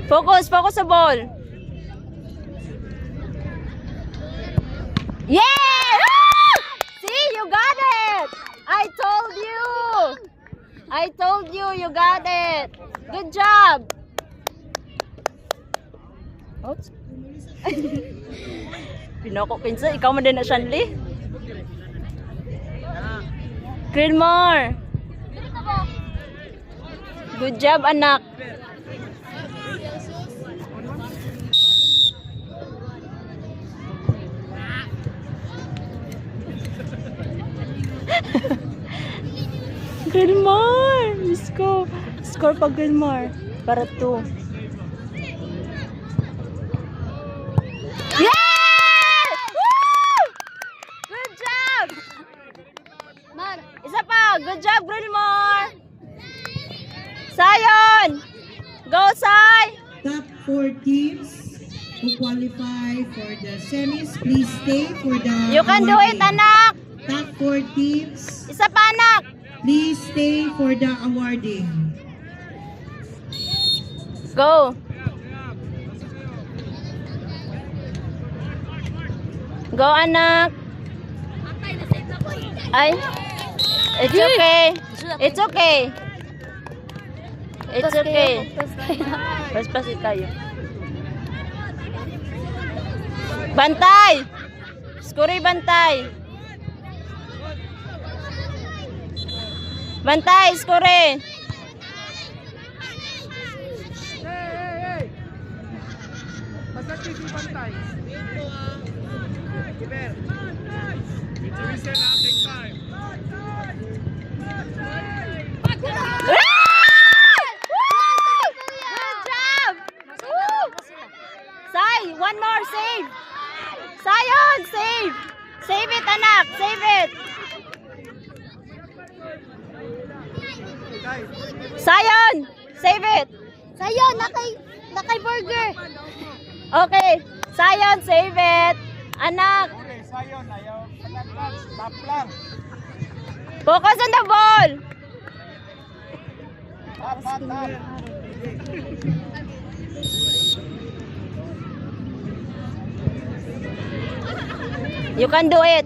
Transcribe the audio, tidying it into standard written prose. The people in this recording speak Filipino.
Focus sa ball. Yeah! See, you got it. I told you you got it. Good job. Oops. Pinoko pinsa, ikaw man din na Shanley. Greenmore. Good job, anak. Greenmore. Score pa Greenmore. Para 2. Yeah! Woo! Good job. Man, isa pa. Good job, Greenmore. Sayon. Go, Sai. Top 4 teams who qualify for the semis, please stay for the You can do it, awarding. anak. Top 4 teams, Isa pa, anak. please stay for the awarding. Go. Go, anak. Ay. It's okay. It's okay. It's okay. Paspasit kayo. Bantay. Skuri bantay. Bantay, skuri. Basta si Bantay. Kiber. Mitsubishi na, take time. Good job! Sai, one more save. Sayon, save. Save it, anak. Save it. Sayon, save it. Sayon, nakay burger. Okay. Sayon, save it. Anak, Okay, sayon, ayaw. Stop lang. focus on the ball. Tap. You can do it.